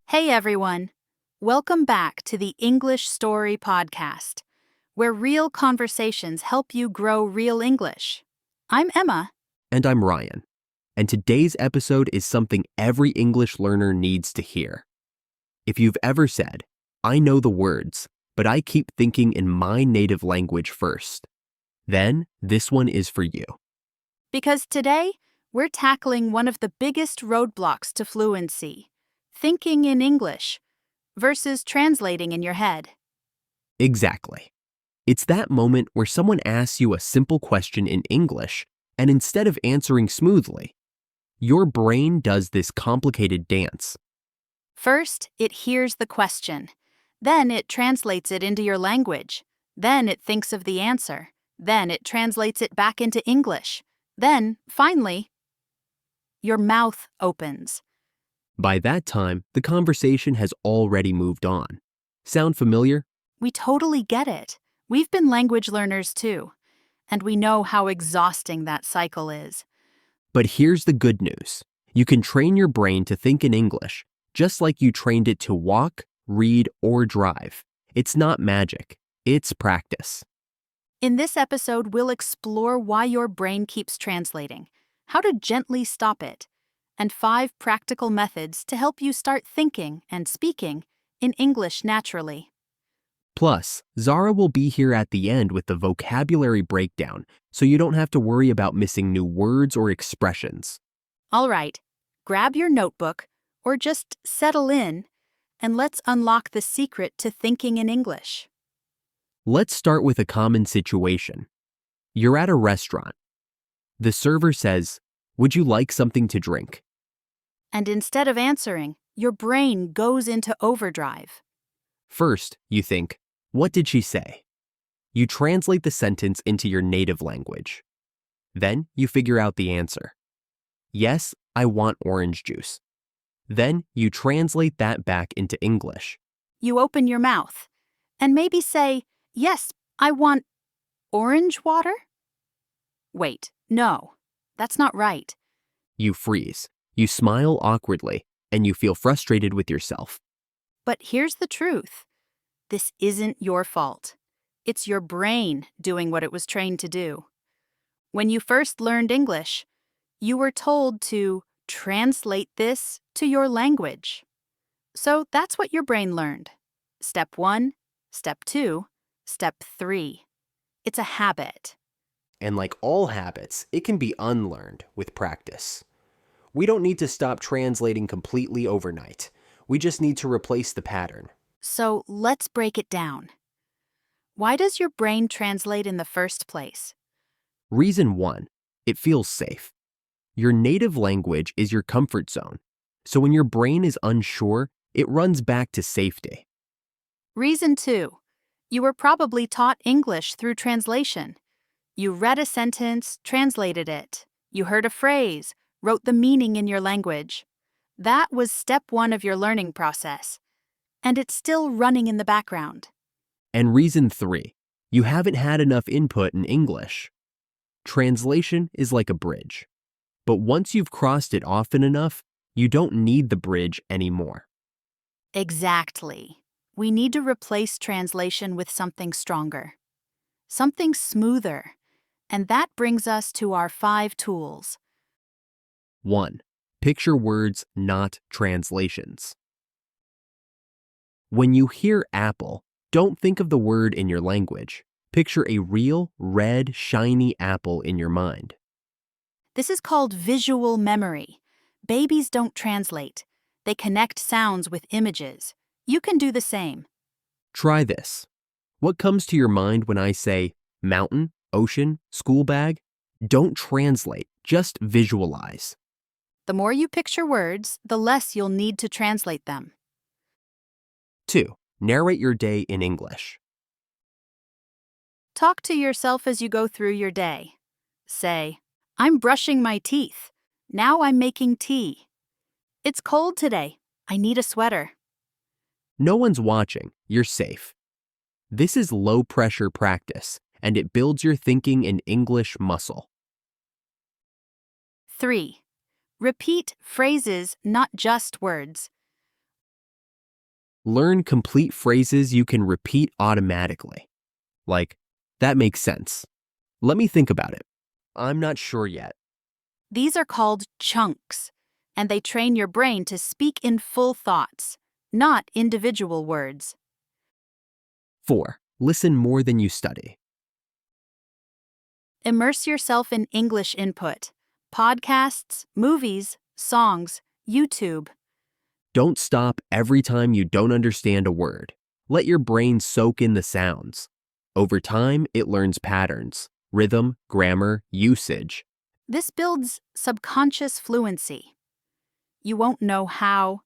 Hey everyone! Welcome back to the English Story Podcast, where real conversations help you grow real English. I'm Emma. And I'm Ryan. And today's episode is something every English learner needs to hear. If you've ever said, I know the words, but I keep thinking in my native language first, then this one is for you. Because today, we're tackling one of the biggest roadblocks to fluency, thinking in English versus translating in your head. Exactly. It's that moment where someone asks you a simple question in English, and instead of answering smoothly, your brain does this complicated dance. First, it hears the question. Then it translates it into your language. Then it thinks of the answer. Then it translates it back into English. Then, finally, your mouth opens. By that time, the conversation has already moved on. Sound familiar? We totally get it. We've been language learners too, and we know how exhausting that cycle is. But here's the good news. You can train your brain to think in English, just like you trained it to walk, read, or drive. It's not magic. It's practice. In this episode, we'll explore why your brain keeps translating, how to gently stop it, and 5 practical methods to help you start thinking and speaking in English naturally. Plus, Zara will be here at the end with the vocabulary breakdown, so you don't have to worry about missing new words or expressions. All right, grab your notebook or just settle in, and let's unlock the secret to thinking in English. Let's start with a common situation. You're at a restaurant. The server says, "Would you like something to drink?" And instead of answering, your brain goes into overdrive. First, you think, what did she say? You translate the sentence into your native language. Then you figure out the answer. Yes, I want orange juice. Then you translate that back into English. You open your mouth and maybe say, yes, I want orange water? Wait, no, that's not right. You freeze. You smile awkwardly, and you feel frustrated with yourself. But here's the truth. This isn't your fault. It's your brain doing what it was trained to do. When you first learned English, you were told to translate this to your language. So that's what your brain learned. Step 1, Step 2, Step 3. It's a habit. And like all habits, it can be unlearned with practice. We don't need to stop translating completely overnight. We just need to replace the pattern. So let's break it down. Why does your brain translate in the first place? Reason 1, it feels safe. Your native language is your comfort zone. So when your brain is unsure, it runs back to safety. Reason 2, you were probably taught English through translation. You read a sentence, translated it. You heard a phrase, wrote the meaning in your language. That was step 1 of your learning process. And it's still running in the background. And reason 3, you haven't had enough input in English. Translation is like a bridge. But once you've crossed it often enough, you don't need the bridge anymore. Exactly. We need to replace translation with something stronger, something smoother. And that brings us to our 5 tools. 1. Picture words, not translations. When you hear apple, don't think of the word in your language. Picture a real, red, shiny apple in your mind. This is called visual memory. Babies don't translate. They connect sounds with images. You can do the same. Try this. What comes to your mind when I say mountain, ocean, school bag? Don't translate, just visualize. The more you picture words, the less you'll need to translate them. 2. Narrate your day in English. Talk to yourself as you go through your day. Say, I'm brushing my teeth. Now I'm making tea. It's cold today. I need a sweater. No one's watching, you're safe. This is low-pressure practice, and it builds your thinking in English muscle. 3. Repeat phrases, not just words. Learn complete phrases you can repeat automatically. Like, that makes sense. Let me think about it. I'm not sure yet. These are called chunks, and they train your brain to speak in full thoughts, not individual words. 4. Listen more than you study. Immerse yourself in English input. Podcasts, movies, songs, YouTube. Don't stop every time you don't understand a word. Let your brain soak in the sounds. Over time, it learns patterns, rhythm, grammar, usage. This builds subconscious fluency. You won't know how,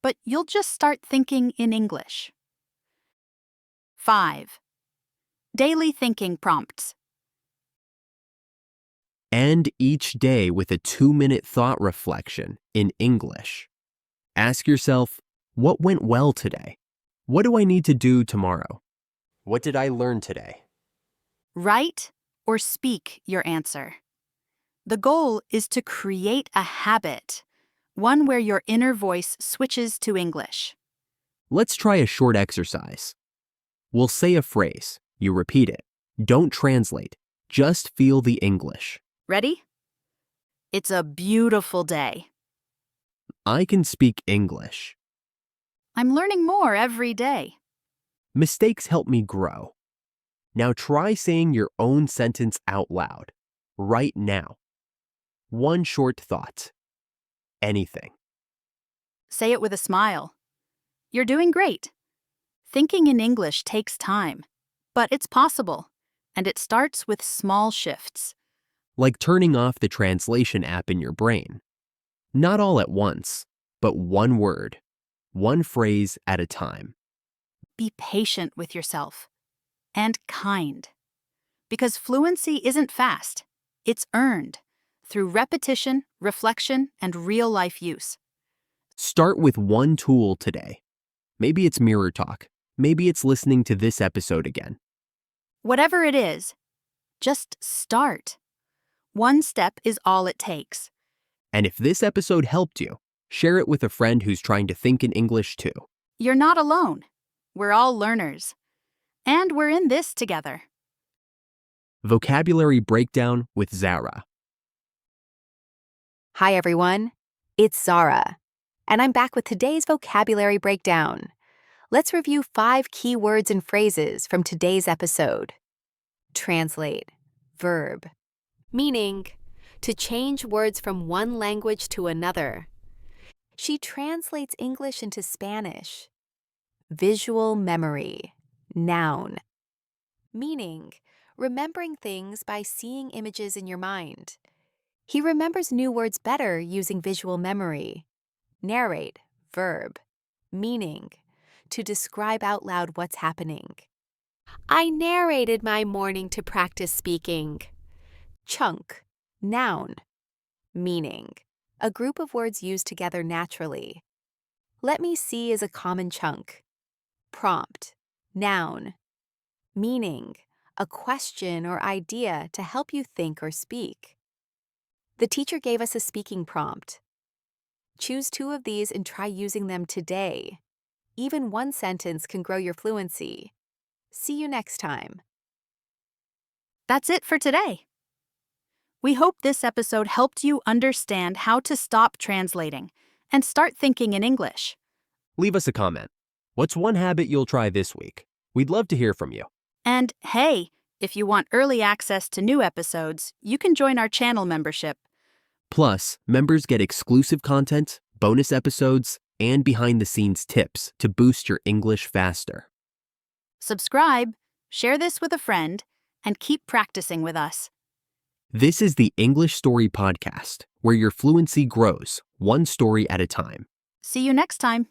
but you'll just start thinking in English. 5. Daily thinking prompts. End each day with a 2-minute thought reflection in English. Ask yourself, what went well today? What do I need to do tomorrow? What did I learn today? Write or speak your answer. The goal is to create a habit, one where your inner voice switches to English. Let's try a short exercise. We'll say a phrase. You repeat it. Don't translate. Just feel the English. Ready? It's a beautiful day. I can speak English. I'm learning more every day. Mistakes help me grow. Now try saying your own sentence out loud, right now. One short thought. Anything. Say it with a smile. You're doing great. Thinking in English takes time, but it's possible, and it starts with small shifts. Like turning off the translation app in your brain. Not all at once, but one word, one phrase at a time. Be patient with yourself and kind. Because fluency isn't fast, it's earned through repetition, reflection, and real-life use. Start with one tool today. Maybe it's mirror talk. Maybe it's listening to this episode again. Whatever it is, just start. One step is all it takes. And if this episode helped you, share it with a friend who's trying to think in English too. You're not alone. We're all learners. And we're in this together. Vocabulary Breakdown with Zara. Hi everyone, it's Zara, and I'm back with today's vocabulary breakdown. Let's review 5 key words and phrases from today's episode. Translate, verb, meaning to change words from one language to another. She translates English into Spanish. Visual memory, noun, meaning remembering things by seeing images in your mind. He remembers new words better using visual memory. Narrate, verb, meaning to describe out loud what's happening. I narrated my morning to practice speaking. Chunk, noun, meaning a group of words used together naturally. Let me see is a common chunk. Prompt, noun, meaning a question or idea to help you think or speak. The teacher gave us a speaking prompt. Choose 2 of these and try using them today. Even one sentence can grow your fluency. See you next time. That's it for today. We hope this episode helped you understand how to stop translating and start thinking in English. Leave us a comment. What's one habit you'll try this week? We'd love to hear from you. And hey, if you want early access to new episodes, you can join our channel membership. Plus, members get exclusive content, bonus episodes, and behind-the-scenes tips to boost your English faster. Subscribe, share this with a friend, and keep practicing with us. This is the English Story Podcast, where your fluency grows, one story at a time. See you next time.